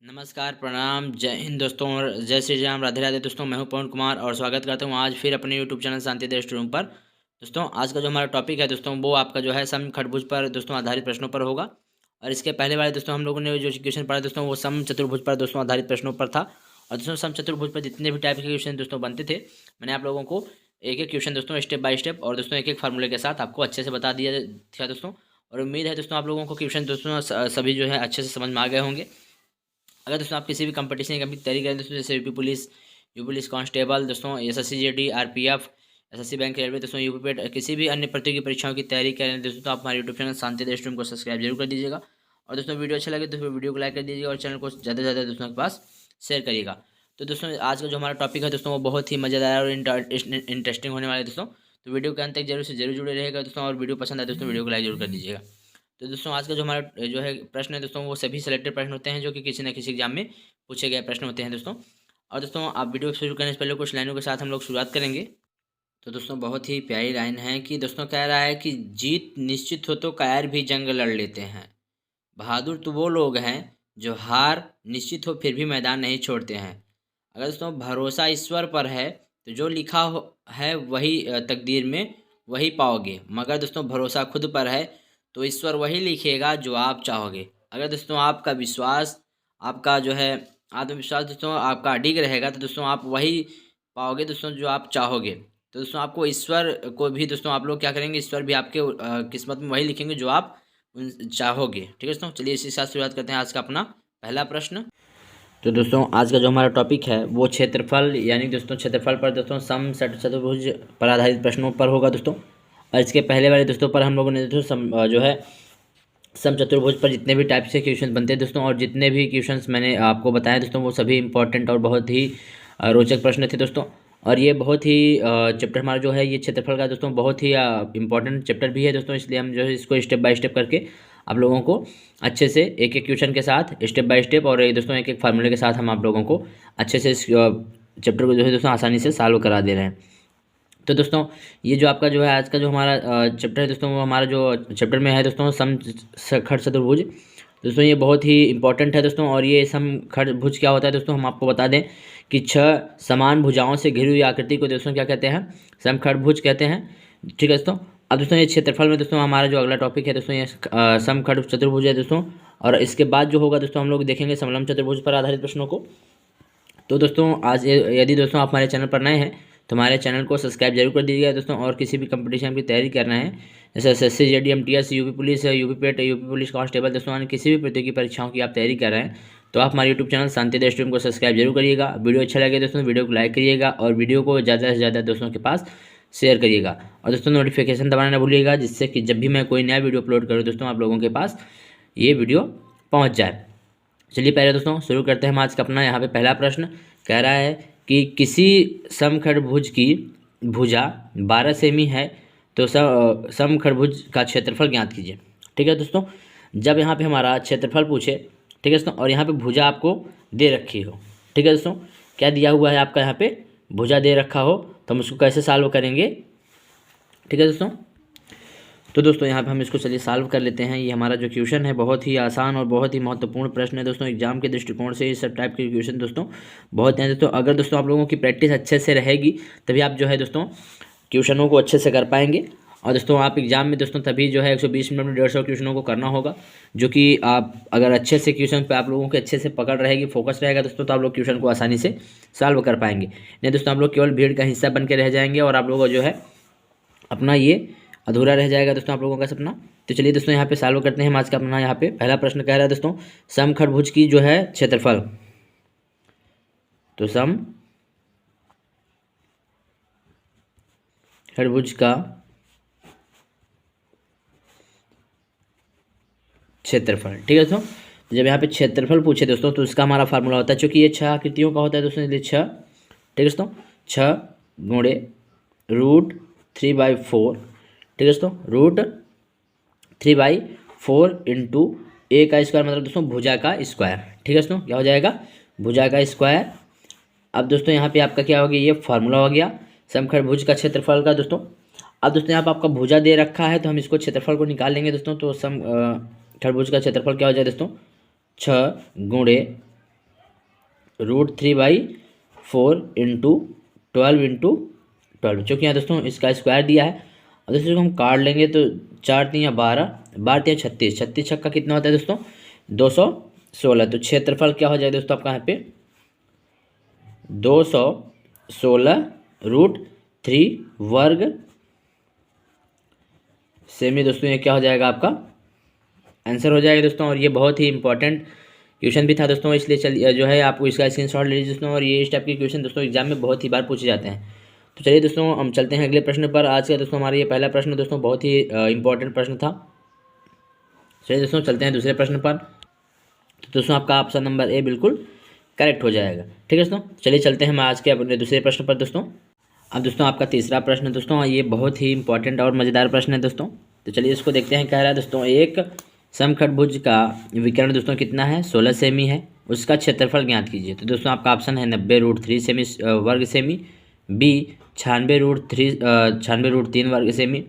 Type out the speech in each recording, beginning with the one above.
नमस्कार, प्रणाम, जय हिंद दोस्तों और जय श्री राम, राधे राधे दोस्तों। मैं हूं पवन कुमार और स्वागत करता हूं आज फिर अपने यूट्यूब चैनल शांति देश रूम पर। दोस्तों आज का जो हमारा टॉपिक है दोस्तों वो आपका जो है सम खरबूज पर दोस्तों आधारित प्रश्नों पर होगा। और इसके पहले वाले दोस्तों हम लोगों ने जो क्वेश्चन पढ़ा दोस्तों वो सम चतुर्भुज पर दोस्तों आधारित प्रश्नों पर था। और दोस्तों सम चतुर्भुज पर जितने भी टाइप के क्वेश्चन दोस्तों बनते थे मैंने आप लोगों को एक एक क्वेश्चन दोस्तों स्टेप बाय स्टेप और दोस्तों एक एक फार्मूले के साथ आपको अच्छे से बता दिया था दोस्तों। और उम्मीद है दोस्तों आप लोगों को क्वेश्चन दोस्तों सभी जो है अच्छे से समझ में आ गए होंगे। अगर दोस्तों आप किसी भी कंपटीशन की तैयारी करें दोस्तों जैसे यूपी पुलिस कांस्टेबल दोस्तों SSC GD RPF SSC bank railway दोस्तों यूपी पेट किसी भी अन्य प्रतियोगी परीक्षाओं की तैयारी करें दोस्तों तो आप हमारे यूट्यूब चैनल शांति देश को सब्सक्राइब जरूर कर दीजिएगा। और दोस्तों वीडियो अच्छा लगे तो फिर वीडियो को लाइक कर दीजिएगा और चैनल को ज़्यादा से ज़्यादा दोस्तों के पास शेयर करिएगा। तो दोस्तों आज का जो हमारा टॉपिक है दोस्तों वो बहुत ही मज़ेदार और इंटरेस्टिंग होने वाला है दोस्तों। तो वीडियो के अंत तक जरूर से जरूर जुड़े रहेगा दोस्तों और वीडियो पसंद आए दोस्तों वीडियो को लाइक जरूर कर दीजिएगा। तो दोस्तों आज का जो हमारा जो है प्रश्न है दोस्तों वो सभी सेलेक्टेड प्रश्न होते हैं जो कि किसी न किसी एग्जाम में पूछे गए प्रश्न होते हैं दोस्तों। और दोस्तों आप वीडियो शुरू करने से पहले कुछ लाइनों के साथ हम लोग शुरुआत करेंगे। तो दोस्तों बहुत ही प्यारी लाइन है कि दोस्तों कह रहा है कि जीत निश्चित हो तो कायर भी जंग लड़ लेते हैं, बहादुर तो वो लोग हैं जो हार निश्चित हो फिर भी मैदान नहीं छोड़ते हैं। अगर दोस्तों भरोसा ईश्वर पर है तो जो लिखा है वही तकदीर में वही पाओगे, मगर दोस्तों भरोसा खुद पर है तो ईश्वर वही लिखेगा जो आप चाहोगे। अगर दोस्तों आपका विश्वास आपका जो है आत्मविश्वास दोस्तों आपका अडिग रहेगा तो दोस्तों आप वही पाओगे दोस्तों जो आप चाहोगे। तो दोस्तों आपको ईश्वर को भी दोस्तों आप लोग क्या करेंगे, ईश्वर भी आपके किस्मत में वही लिखेंगे जो आप चाहोगे। ठीक है दोस्तों, चलिए इसी के साथ शुरुआत करते हैं आज का अपना पहला प्रश्न। तो दोस्तों आज का जो हमारा टॉपिक है वो क्षेत्रफल यानी दोस्तों क्षेत्रफल पर दोस्तों सम चतुर्भुज पर आधारित प्रश्नों पर होगा दोस्तों। और इसके पहले वाले दोस्तों पर हम लोगों ने दोस्तों जो है सम चतुर्भुज पर जितने भी टाइप से क्वेश्चन बनते हैं दोस्तों और जितने भी क्वेश्चंस मैंने आपको बताया दोस्तों वो सभी इंपॉर्टेंट और बहुत ही रोचक प्रश्न थे दोस्तों। और ये बहुत ही चैप्टर हमारा जो है ये क्षेत्रफल का दोस्तों बहुत ही इंपॉर्टेंट चैप्टर भी है दोस्तों, इसलिए हम जो है इसको स्टेप बाय स्टेप करके आप लोगों को अच्छे से एक एक क्वेश्चन के साथ स्टेप बाय स्टेप और दोस्तों एक एक फार्मूले के साथ हम आप लोगों को अच्छे से इस चैप्टर को जो है दोस्तों आसानी से सॉल्व करा दे रहे हैं। तो दोस्तों ये जो आपका जो है आज का जो हमारा चैप्टर है दोस्तों वो हमारा जो चैप्टर में है दोस्तों सम खड़ चतुर्भुज। दोस्तों ये बहुत ही इंपॉर्टेंट है दोस्तों। और ये सम खड़ भुज क्या होता है दोस्तों हम आपको बता दें कि 6 समान भुजाओं से घिरी हुई आकृति को दोस्तों क्या कहते हैं, समखंडभुज कहते हैं। ठीक है दोस्तों। अब दोस्तों ये क्षेत्रफल में दोस्तों हमारा जो अगला टॉपिक है दोस्तों ये समखंड चतुर्भुज है दोस्तों। और इसके बाद जो होगा दोस्तों हम लोग देखेंगे समलंब चतुर्भुज पर आधारित प्रश्नों को। तो दोस्तों आज यदि दोस्तों आप हमारे चैनल पर नए हैं तो हमारे चैनल को सब्सक्राइब जरूर कर दीजिएगा दोस्तों। और किसी भी कंपटीशन की तैयारी करना है जैसे SSC GD MTS UP police UP PET UP police constable दोस्तों किसी भी प्रतियोगी परीक्षाओं की आप तैयारी कर रहे हैं तो आप हमारे यूट्यूब चैनल शांति देश को सब्सक्राइब जरूर करिएगा। वीडियो अच्छा लगे दोस्तों वीडियो को लाइक करिएगा और वीडियो को ज़्यादा से ज़्यादा दोस्तों के पास शेयर करिएगा। और दोस्तों नोटिफिकेशन दबाना ना भूलिएगा जिससे कि जब भी मैं कोई नया वीडियो अपलोड करूँ दोस्तों आप लोगों के पास ये वीडियो पहुँच जाए। चलिए पहले दोस्तों शुरू करते हैं हम आज का अपना यहाँ पे पहला प्रश्न। कह रहा है कि किसी समखंडभुज की भुजा 12 सेमी है तो समखंडभुज का क्षेत्रफल ज्ञात कीजिए। ठीक है दोस्तों, जब यहाँ पे हमारा क्षेत्रफल पूछे ठीक है दोस्तों और यहाँ पे भुजा आपको दे रखी हो, ठीक है दोस्तों क्या दिया हुआ है आपका यहाँ पे भुजा दे रखा हो तो हम उसको कैसे सॉल्व करेंगे। ठीक है दोस्तों, तो दोस्तों यहाँ पे हम इसको चलिए सॉल्व कर लेते हैं। ये हमारा जो क्वेश्चन है बहुत ही आसान और बहुत ही महत्वपूर्ण प्रश्न है दोस्तों। एग्जाम के दृष्टिकोण से इस सब टाइप के क्वेश्चन दोस्तों बहुत हैं दोस्तों। अगर दोस्तों आप लोगों की प्रैक्टिस अच्छे से रहेगी तभी आप जो है दोस्तों क्वेश्चनों को अच्छे से कर पाएंगे। और दोस्तों आप एग्जाम में दोस्तों तभी जो है 120 मिनट में 150 क्वेश्चनों को करना होगा, जो कि आप अगर अच्छे से क्वेश्चन पे आप लोगों के अच्छे से पकड़ रहेगी फोकस रहेगा दोस्तों तो आप लोग क्वेश्चन को आसानी से सॉल्व कर पाएंगे। नहीं दोस्तों आप लोग केवल भीड़ का हिस्सा बन के रह जाएंगे और आप लोगों को जो है अपना ये अधूरा रह जाएगा दोस्तों आप लोगों का सपना। तो चलिए दोस्तों यहाँ पे सॉल्व करते हैं हम आज का अपना यहाँ पे पहला प्रश्न कह रहा है दोस्तों समखंडभुज की जो है क्षेत्रफल। तो समखंडभुज का क्षेत्रफल। ठीक है दोस्तों, जब यहाँ पे क्षेत्रफल पूछे दोस्तों तो उसका हमारा फार्मूला होता है चूँकि ये 6 आकृतियों का होता है दोस्तों इसलिए 6। ठीक है दोस्तों 6 गुणे √3/4। ठीक है दोस्तों √3/4 इंटू a का स्क्वायर मतलब दोस्तों भुजा का स्क्वायर। ठीक है दोस्तों क्या हो जाएगा भुजा का स्क्वायर। अब दोस्तों यहाँ पे आपका क्या हो गया ये फार्मूला हो गया समखंडभुज का क्षेत्रफल का दोस्तों। अब दोस्तों यहाँ पे आपका भुजा दे रखा है तो हम इसको क्षेत्रफल को निकाल लेंगे दोस्तों। तो समखंडभुज का क्षेत्रफल क्या हो जाए दोस्तों 6 गुणे √3/4 इंटू 12 चूँकि यहाँ दोस्तों इसका स्क्वायर दिया है। अब दोस्तों हम काट लेंगे तो 4×3 = 12, 12×3 = 36, 36 कितना होता है दोस्तों 216। तो क्षेत्रफल क्या हो जाएगा दोस्तों आपका यहाँ पे 216√3 सेमी। दोस्तों ये क्या हो जाएगा आपका आंसर हो जाएगा दोस्तों। और ये बहुत ही इंपॉर्टेंट क्वेश्चन भी था दोस्तों, इसलिए चलिए जो है आपको इसका स्क्रीनशॉट ले लीजिए दोस्तों। और ये इस टाइप के क्वेश्चन दोस्तों एग्जाम में बहुत ही बार पूछे जाते हैं। तो चलिए दोस्तों हम चलते हैं अगले प्रश्न पर। आज का दोस्तों हमारा ये पहला प्रश्न दोस्तों बहुत ही इंपॉर्टेंट प्रश्न था। चलिए दोस्तों चलते हैं दूसरे प्रश्न पर। तो दोस्तों आपका ऑप्शन नंबर ए बिल्कुल करेक्ट हो जाएगा। ठीक है दोस्तों, चलिए चलते हैं हम आज के अपने दूसरे प्रश्न पर दोस्तों। अब दोस्तों आपका तीसरा प्रश्न दोस्तों ये बहुत ही इंपॉर्टेंट और मज़ेदार प्रश्न है दोस्तों। तो चलिए इसको देखते हैं। कह रहा है दोस्तों एक समखंडभुज का विकर्ण दोस्तों कितना है 16 सेमी है, उसका क्षेत्रफल ज्ञात कीजिए। तो दोस्तों आपका ऑप्शन है 90√3 सेमी वर्ग सेमी, बी 96√3 वर्ग सेमी,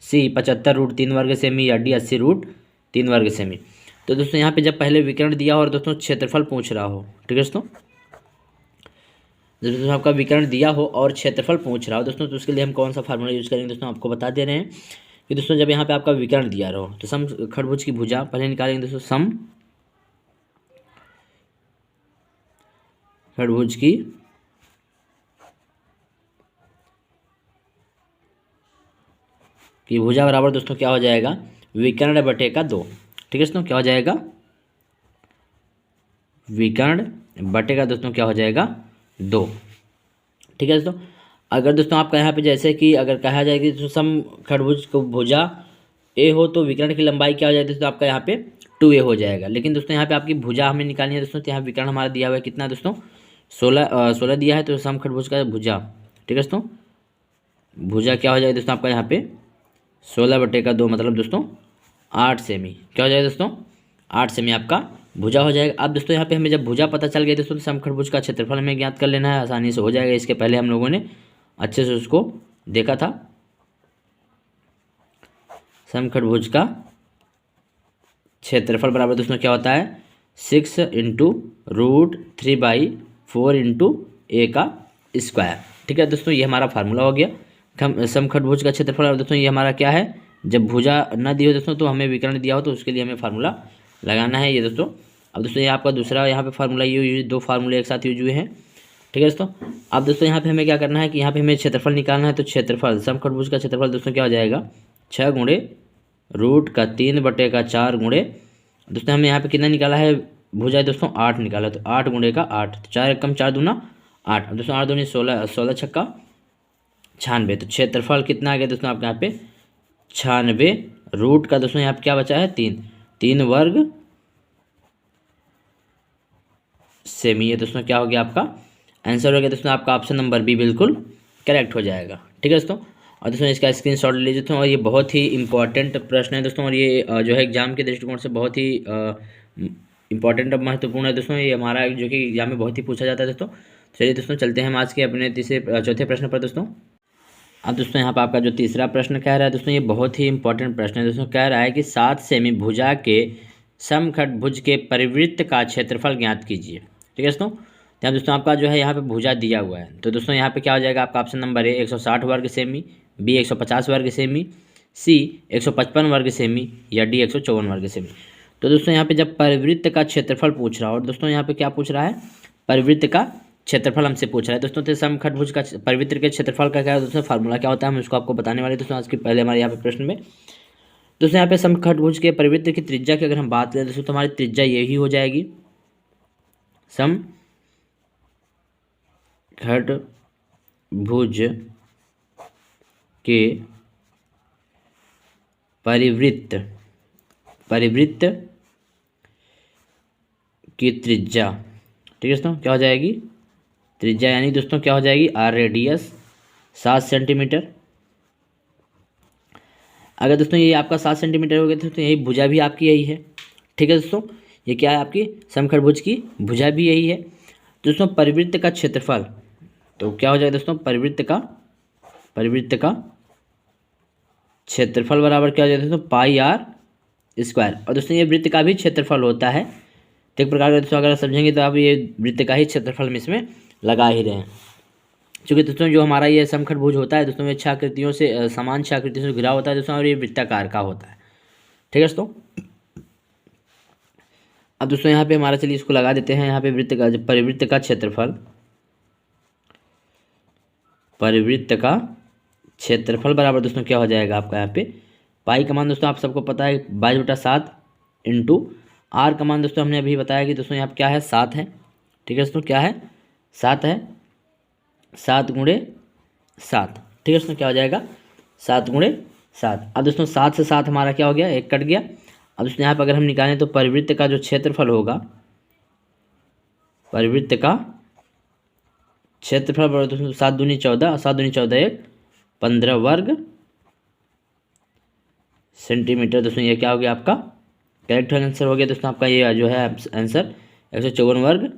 सी 75√3 वर्ग सेमी, या डी 80√3 वर्ग सेमी। तो दोस्तों यहाँ पे जब पहले विकर्ण दिया हो और दोस्तों क्षेत्रफल पूछ रहा हो, ठीक है दोस्तों, दोस्तों आपका विकर्ण दिया हो और क्षेत्रफल पूछ रहा हो दोस्तों, तो उसके लिए हम कौन सा फार्मूला यूज़ करेंगे दोस्तों आपको बता दे रहे हैं कि दोस्तों जब यहाँ पे आपका विकर्ण दिया रहो तो समखंडभुज की भुजा पहले निकालेंगे दोस्तों। समखंडभुज की भुजा बराबर दोस्तों क्या हो जाएगा विकर्ण बटे का 2। ठीक है दोस्तों, क्या हो जाएगा विकर्ण बटे का दोस्तों क्या हो जाएगा 2। ठीक है दोस्तों, अगर दोस्तों आपका यहाँ पे जैसे कि अगर कहा जाए कि दोस्तों समखंडभुज को भुजा ए हो तो विकर्ण की लंबाई क्या हो जाएगी दोस्तों आपका यहाँ पे 2a हो जाएगा। लेकिन दोस्तों यहाँ पे आपकी भुजा हमें निकालनी है दोस्तों, तो यहाँ विकर्ण हमारा दिया हुआ है कितना दोस्तों 16 दिया है। तो समखंडभुज का भुजा, ठीक है दोस्तों, भुजा क्या हो जाएगा दोस्तों आपका यहाँ पे 16/2 मतलब दोस्तों 8 सेमी। क्या हो जाएगा दोस्तों 8 सेमी आपका भुजा हो जाएगा। अब दोस्तों यहाँ पे हमें जब भुजा पता चल गया दोस्तों तो समखंडभुज का क्षेत्रफल हमें ज्ञात कर लेना है, आसानी से हो जाएगा। इसके पहले हम लोगों ने अच्छे से उसको देखा था। समखंडभुज का क्षेत्रफल बराबर दोस्तों क्या होता है 6 × √3/4 × a का स्क्वायर। ठीक है दोस्तों, ये हमारा फार्मूला हो गया। समखंडभुज का क्षेत्रफल दोस्तों ये हमारा क्या है, जब भुजा न दी हो दोस्तों तो हमें विकर्ण दिया हो तो उसके लिए हमें फार्मूला लगाना है ये दोस्तों। अब दोस्तों ये आपका दूसरा यहाँ पे फार्मूला ये 2 फार्मूले एक साथ यूज हुए हैं। ठीक है दोस्तों, अब दोस्तों यहाँ पे हमें क्या करना है कि यहाँ पे हमें क्षेत्रफल निकालना है। तो क्षेत्रफल समखंडभुज का क्षेत्रफल दोस्तों क्या हो जाएगा 6 × √3/4 गुणे दोस्तों हमने यहाँ पे कितना निकाला है भुजा दोस्तों 8 निकाला, तो 8 × 8 तो 4 × 4 = 8। अब दोस्तों 8 दूनी 16, 16 छक्का 96। तो क्षेत्रफल कितना आ गया दोस्तों आपके यहाँ पे 96 रूट का दोस्तों यहाँ पे क्या बचा है 3 वर्ग सेमी। ये दोस्तों क्या हो गया आपका आंसर हो गया दोस्तों आपका ऑप्शन नंबर बी बिल्कुल करेक्ट हो जाएगा। ठीक है दोस्तों, और दोस्तों इसका स्क्रीनशॉट ले लीजिए दोस्तों। और ये बहुत ही इंपॉर्टेंट प्रश्न है दोस्तों, और ये जो है एग्जाम के दृष्टिकोण से बहुत ही इंपॉर्टेंट और महत्वपूर्ण है दोस्तों। ये हमारा जो कि एग्जाम में बहुत ही पूछा जाता है दोस्तों। चलिए दोस्तों चलते हैं हम आज के अपने चौथे प्रश्न पर दोस्तों। अब दोस्तों यहाँ पर आपका जो तीसरा प्रश्न कह रहा है दोस्तों ये बहुत ही इंपॉर्टेंट प्रश्न है दोस्तों। कह रहा है कि 7 सेमी भुजा के समखंडभुज के परिवृत्त का क्षेत्रफल ज्ञात कीजिए। ठीक है दोस्तों, तो दोस्तों आपका जो है यहाँ पे भुजा दिया हुआ है। तो दोस्तों यहाँ पे क्या हो जाएगा आपका ऑप्शन नंबर ए 160 वर्ग सेमी, बी 150 वर्ग सेमी, सी 155 वर्ग सेमी, या डी 154 वर्ग सेमी। तो दोस्तों यहाँ पे जब परिवृत्त का क्षेत्रफल पूछ रहा है, और दोस्तों यहाँ पे क्या पूछ रहा है परिवृत्त का क्षेत्रफल हमसे पूछ रहा है दोस्तों। तो समखंडभुज का परिवृत्त के क्षेत्रफल का क्या है दोस्तों फार्मूला क्या होता है हम उसको आपको बताने वाले दोस्तों आज के पहले हमारे यहाँ पे प्रश्न में। दोस्तों यहाँ पे समखंडभुज के परिवृत्त की त्रिज्या की अगर हम बात करें दोस्तों तो हमारी त्रिज्या यही हो जाएगी समखंडभुज के परिवृत्त की त्रिज्या। ठीक है दोस्तों, क्या हो जाएगी त्रिज्या यानी दोस्तों क्या हो जाएगी आर रेडियस 7 सेंटीमीटर। अगर दोस्तों ये आपका 7 सेंटीमीटर हो गया तो यही भुजा भी आपकी यही है। ठीक है दोस्तों, ये क्या है आपकी समखंडभुज की भुजा भी यही है। दोस्तों परिवृत्त का क्षेत्रफल तो क्या हो जाएगा दोस्तों परिवृत्त का क्षेत्रफल बराबर क्या हो जाएगा दोस्तों पाई r स्क्वायर। और दोस्तों ये वृत्त का भी क्षेत्रफल होता है तो एक प्रकार का दोस्तों अगर समझेंगे तो आप ये वृत्त का ही क्षेत्रफल में इसमें लगा ही रहे हैं। क्योंकि दोस्तों जो हमारा ये समखंडभुज होता है दोस्तों, ये छाकृतियों से समान छाकृतियों से घिरा होता है दोस्तों, और ये वृत्ताकार का होता है। ठीक है दोस्तों। अब दोस्तों यहाँ पे हमारा, चलिए इसको लगा देते हैं यहाँ पे, वृत्त का परिवृत्त का क्षेत्रफल, परिवृत्त का क्षेत्रफल बराबर दोस्तों क्या हो जाएगा आपका यहाँ पे, पाई का मान दोस्तों आप सबको पता है 22/7 इंटू आर का मान दोस्तों हमने अभी बताया कि दोस्तों यहाँ पे क्या है 7 है। ठीक है दोस्तों, क्या है 7 है, 7 गुणे 7। ठीक है दोस्तों, क्या हो जाएगा 7 गुणे 7। अब दोस्तों 7 से 7 हमारा क्या हो गया, 1 कट गया। अब दोस्तों यहाँ पर अगर हम निकालें तो परिवृत्त का जो क्षेत्रफल होगा, परिवृत्त का क्षेत्रफल बराबर दोस्तों 7 दूनी 14, 7 दूनी 14 1 15 वर्ग सेंटीमीटर। दोस्तों ये क्या हो गया आपका करेक्ट आंसर हो गया दोस्तों आपका, ये जो है आंसर 154 वर्ग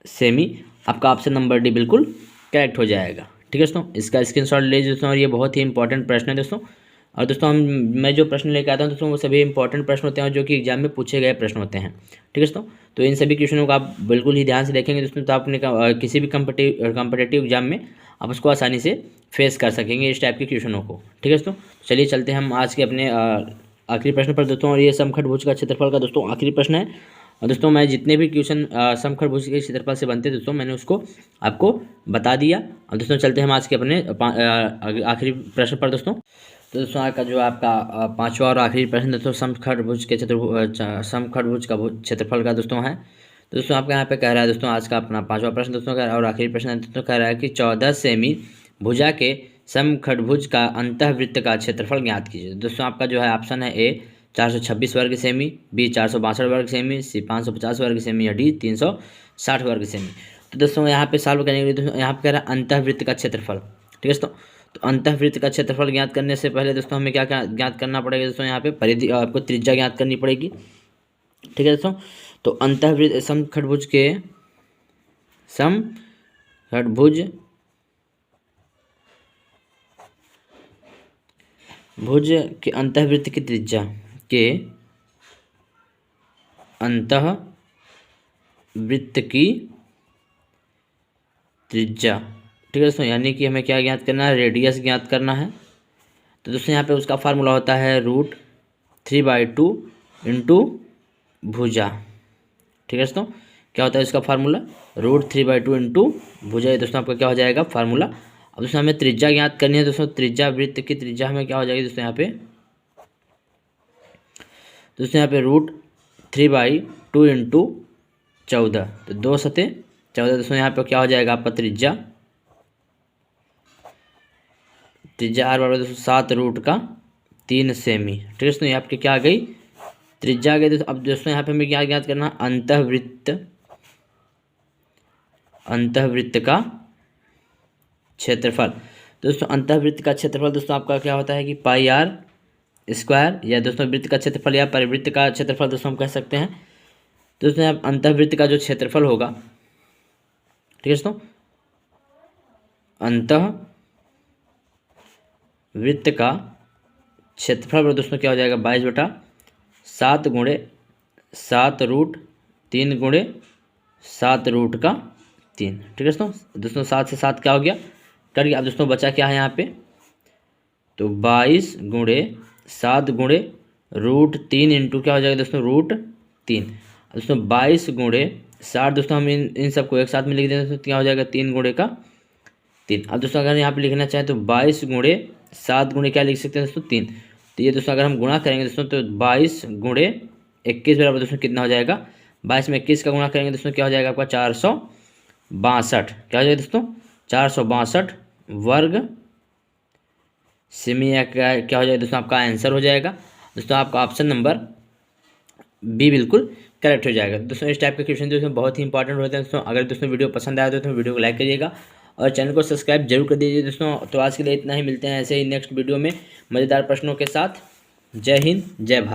सेमी। आपका ऑप्शन नंबर डी बिल्कुल करेक्ट हो जाएगा। ठीक है दोस्तों, इसका स्क्रीनशॉट ले लीजिए दोस्तों, और ये बहुत ही इंपॉर्टेंट प्रश्न है दोस्तों। और दोस्तों मैं जो प्रश्न लेकर आता हूँ दोस्तों, वो सभी इंपॉर्टेंट प्रश्न होते हैं जो कि एग्जाम में पूछे गए प्रश्न होते हैं। ठीक है दोस्तों, तो इन सभी क्वेश्चनों को आप बिल्कुल ही ध्यान से देखेंगे दोस्तों, तो आपने किसी भी कम्पिटेटिव एग्जाम में आप उसको आसानी से फेस कर सकेंगे इस टाइप के क्वेश्चनों को। ठीक है दोस्तों, चलिए चलते हैं हम आज के अपने आखिरी प्रश्न पर दोस्तों, और ये समखंडभुज का क्षेत्रफल का दोस्तों आखिरी प्रश्न है। और दोस्तों मैं जितने भी क्वेश्चन समखंडभुज के क्षेत्रफल से बनते हैं दोस्तों, मैंने उसको आपको बता दिया। और दोस्तों चलते हैं हम आज के अपने आखिरी प्रश्न पर दोस्तों। तो दोस्तों आज का जो आपका पांचवा और आखिरी प्रश्न दोस्तों समखंडभुज के समखंडभुज का क्षेत्रफल का दोस्तों है। तो दोस्तों आपका यहाँ पे कह रहा है दोस्तों, आज का अपना पांचवा प्रश्न दोस्तों कह रहा है और आखिरी प्रश्न दोस्तों कह रहा है कि 14 सेमी भुजा के समखंडभुज का अंतःवृत्त का क्षेत्रफल ज्ञात कीजिए। दोस्तों आपका जो है ऑप्शन है ए 426 वर्ग सेमी, बी 462 वर्ग सेमी, सी 550 वर्ग सेमी, या डी 360 वर्ग सेमी। तो दोस्तों यहाँ पे सॉल्व करने के लिए दोस्तों यहाँ पे कह रहा है अंतःवृत्त का क्षेत्रफल। ठीक है दोस्तों, तो अंतःवृत्त का क्षेत्रफल ज्ञात करने से पहले दोस्तों हमें क्या क्या ज्ञात करना पड़ेगा दोस्तों, यहाँ पे परिधि आपको त्रिज्या ज्ञात करनी पड़ेगी। ठीक है दोस्तों, तो अंतःवृत्त समखंडभुज के भुज के अंतःवृत्त की त्रिज्या के अंतःवृत्त की त्रिज्या। ठीक है दोस्तों, यानी कि हमें क्या ज्ञात करना है, रेडियस ज्ञात करना है। तो दोस्तों यहाँ पे उसका फार्मूला होता है √3/2 इंटू भुजा। ठीक है दोस्तों, क्या होता है इसका फार्मूला, √3/2 इंटू भुजा। ये दोस्तों आपका क्या हो जाएगा फार्मूला। अब दोस्तों हमें त्रिज्या ज्ञात करनी है दोस्तों, त्रिज्या वृत्त की त्रिज्या हमें क्या हो जाएगी दोस्तों यहाँ पे, दोस्तों यहाँ पे √3/2 इंटू 14, तो 2 सते 14। दोस्तों यहाँ पे क्या हो जाएगा आपका त्रिज्या आर बराबर दोस्तों 7√3 सेमी। ठीक है दोस्तों, ये आपकी क्या आ गई त्रिज्या आ गई। दोस्तों अब दोस्तों यहाँ पे हमें क्या ज्ञात करना, अंतःवृत्त का क्षेत्रफल। दोस्तों अंतःवृत्त का क्षेत्रफल दोस्तों आपका क्या होता है कि πr², या दोस्तों वृत्त का क्षेत्रफल या परिवृत्त का क्षेत्रफल दोस्तों हम कह सकते हैं। दोस्तों यहाँ अंतःवृत्त का जो क्षेत्रफल होगा, ठीक है दोस्तों, अंतःवृत्त का क्षेत्रफल दोस्तों क्या हो जाएगा 22/7 गुणे 7√3 गुणे 7√3। ठीक है दोस्तों 7 से 7 क्या हो गया कट गया। अब दोस्तों बचा क्या है यहाँ पे, तो 22 गुणे 7 गुणे √3 इंटू क्या हो जाएगा दोस्तों √3। दोस्तों 22 गुणे 60 दोस्तों हम इन सबको एक साथ में लिख देते हैं, तो क्या हो जाएगा 3 गुणे का 3। अब दोस्तों अगर यहाँ पे लिखना चाहें तो 22 गुणे 7 गुणे क्या लिख सकते हैं दोस्तों 3। तो ये दोस्तों अगर हम गुणा करेंगे दोस्तों तो 22 गुणे 21 बराबर दोस्तों कितना हो जाएगा, 22 में 21 का गुणा करेंगे दोस्तों क्या हो जाएगा आपका 462। क्या हो जाएगा दोस्तों 462 वर्ग सेमी। क्या हो जाएगा दोस्तों आपका आंसर हो जाएगा दोस्तों आपका ऑप्शन नंबर बी बिल्कुल करेक्ट हो जाएगा। दोस्तों इस टाइप के क्वेश्चन दोस्तों बहुत ही इंपॉर्टेंट होते हैं दोस्तों। अगर दोस्तों वीडियो पसंद आया तो वीडियो को लाइक करिएगा और चैनल को सब्सक्राइब जरूर कर दीजिए दोस्तों। तो आज के लिए इतना ही, मिलते हैं ऐसे ही नेक्स्ट वीडियो में मज़ेदार प्रश्नों के साथ। जय हिंद, जय भारत।